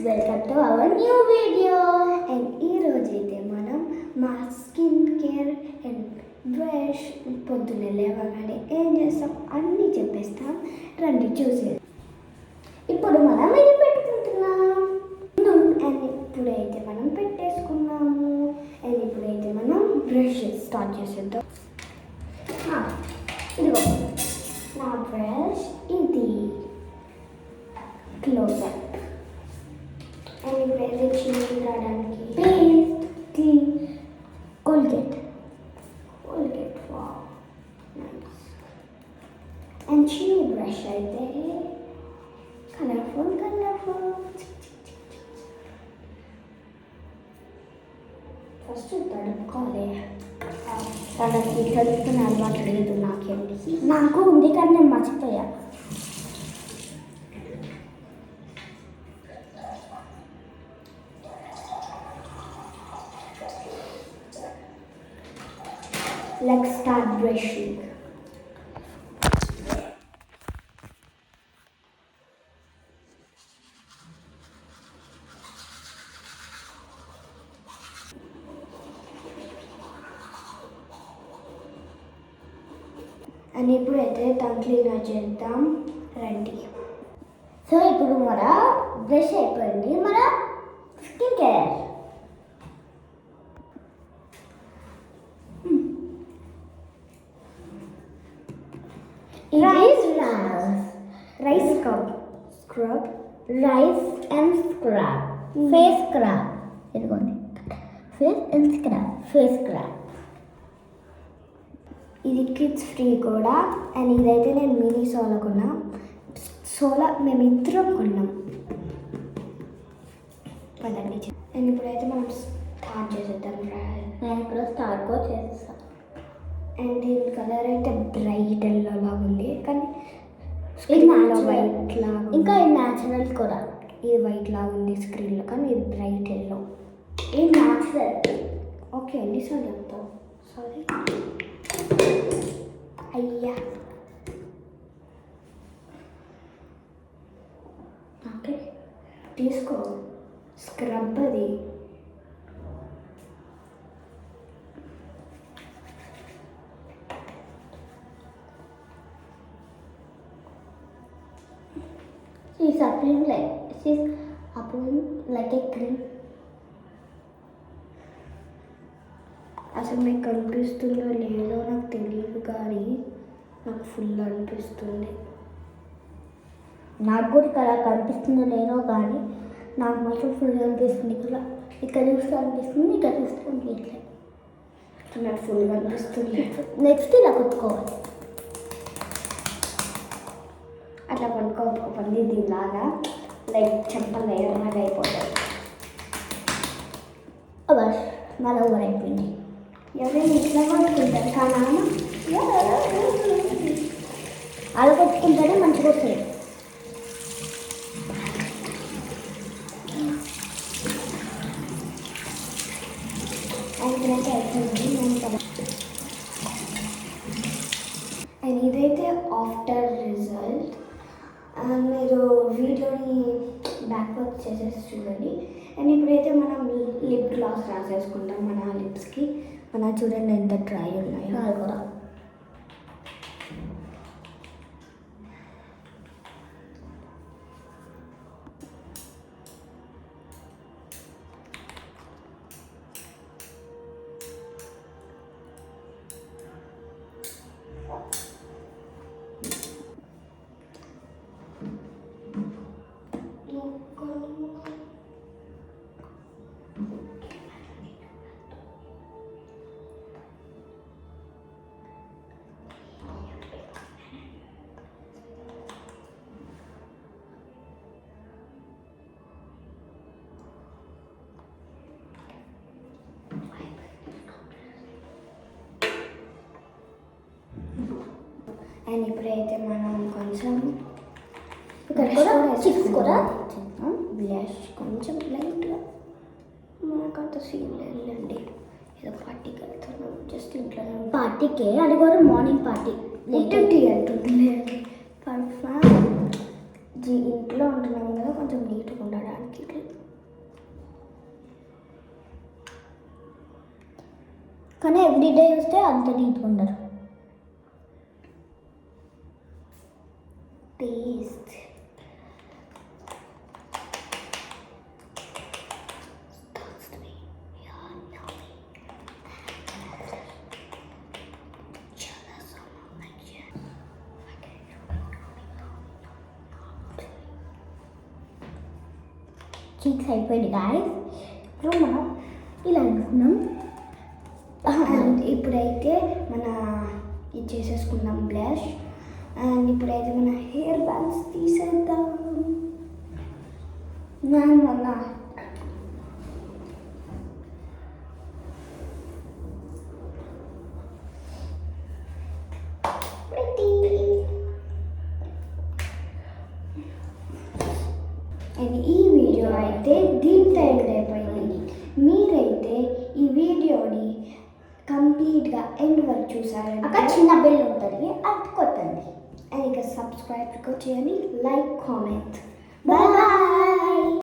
Welcome to our new video. And ఈరోజు అయితే మనం మా స్కిన్ కేర్ అండ్ బ్రష్ పొద్దున్నే లేవగానే ఏం చేస్తాం అన్నీ చెప్పేస్తాం. రండి చూసేది. ఇప్పుడు మనం ఇది పెట్టుకుంటున్నాం అండ్ ఇప్పుడైతే మనం పెట్టేసుకున్నాము. అండ్ ఇప్పుడైతే మనం బ్రష్ స్టార్ట్ చేసేద్దాం. ఇదిగో నా బ్రష్ ఇది క్లోజప్. అండ్ ఇప్పుడైతే చిన్నది రావడానికి paste clean Colgate nice. And చిన్న బ్రష్ అయితే కలర్ఫుల్ ఫస్ట్ తడుపుకోవాలి. తనకి తడుపుకునే అలవాటు లేదు నాకేంటి. నాకు ఉంది కానీ నేను మర్చిపోయా. Let's start brushing. And ఇప్పుడైతే టంగ్ క్లీనర్ చేద్దాం రండి. సో ఇప్పుడు మన బ్రష్ అయిపోయింది. మన skin care rice scrub rice and scrub face scrub. ఇదిగోండి ఫేస్ స్క్రబ్. ఇది కిడ్స్ ఫ్రీ కూడా. అండ్ ఇదైతే నేను మినీ సోలా కొన్నా. సోలా మేము ఇద్దరం కొన్నాం. పదండి. అండ్ ఇప్పుడైతే మనం స్టార్ట్ చేసేద్దాం. నేను ఇప్పుడు స్టార్ట్ కూడా చేసేస్తాను. అండ్ దీని కలర్ అయితే బ్రైట్ ఎల్లో లాగా ఉంది, కానీ ఇది వైట్ లాగా. ఇంకా ఇది న్యాచురల్ కూడా. ఇది వైట్ లాగా ఉంది స్క్రీన్లో, కానీ ఇది బ్రైట్ ఎల్లో. ఇది న్యాచురల్. ఓకే ఎన్నిసార్లు చెప్తావు? సారీ. అయ్యా ఓకే తీసుకో స్క్రబ్. అది she's applying like a cream. అసలు మీకు కనిపిస్తుందో లేదో నాకు తెలియదు, కానీ నాకు ఫుల్ అనిపిస్తుంది. నాకు కూడా ఇక్కడ కనిపిస్తుందో లేదో కానీ నాకు మాత్రం ఫుల్ అనిపిస్తుంది. ఇక్కడ చూస్తే అనిపిస్తుంది, ఇక్కడ చూస్తే అనిపించలేదు. నాకు ఫుల్గా అనిపిస్తుంది. నెక్స్ట్ ఇలా కొట్టుకోవాలి. అట్లా కొనుక్కోకపోతే దీనిలాగా లైక్ చెప్పలు లేయర్లాగా అయిపోతుంది. బస్ మన ఓవర్ అయిపోయింది. ఎవరైనా ఇట్లా కొట్టుకుంటారు కానీ అలా కొట్టుకుంటేనే మంచిగా వస్తుంది. అండ్ ఇదైతే ఆఫ్టర్ రిజల్ట్. మీరు వీడియోని బ్యాక్వర్డ్ చేసేసి చూడండి. అండ్ ఇప్పుడైతే మనం లిప్ గ్లాస్ రాసేసుకుంటాం మన లిప్స్కి. మన చూడండి ఎంత డ్రై ఉన్నాయో. అది కూడా అండ్ ఇప్పుడైతే మనం కొంచెం బ్లష్ కొంచెం లైట్గా. మనకంత సీన్ లేదండి. ఏదో పార్టీకి వెళ్తున్నాం, జస్ట్ ఇంట్లో. పార్టీకే అది కూడా మార్నింగ్ పార్టీ. లేదండి అంటుంది పర్ఫెక్ట్. ఇంట్లో ఉంటున్నాం కదా, కొంచెం నీట్గా ఉండడానికి కానీ ఎవ్రీడే చూస్తే అంత నీట్గా ఉండరు. టేస్ట్ చీక్స్ అయిపోయింది గాయస్. ఇప్పుడు మనం ఇలా అనుకున్నాం. అండ్ ఇప్పుడైతే మన ఇది చేసేసుకుందాం బ్లష్. అండ్ ఇప్పుడైతే మన హెయిర్ బ్యాండ్స్ తీసేద్దాం. మన అండ్ ఈ వీడియో అయితే దీంతో ఎండ్ అయిపోయింది. మీరైతే ఈ వీడియోని కంప్లీట్గా ఎండ్ వరకు చూసారంటే అక్కడ చిన్న బెల్ ఉంటుంది, అది కొట్టండి. అండ్ ఇక సబ్స్క్రైబ్ చేయండి, లైక్, కామెంట్. బాయ్.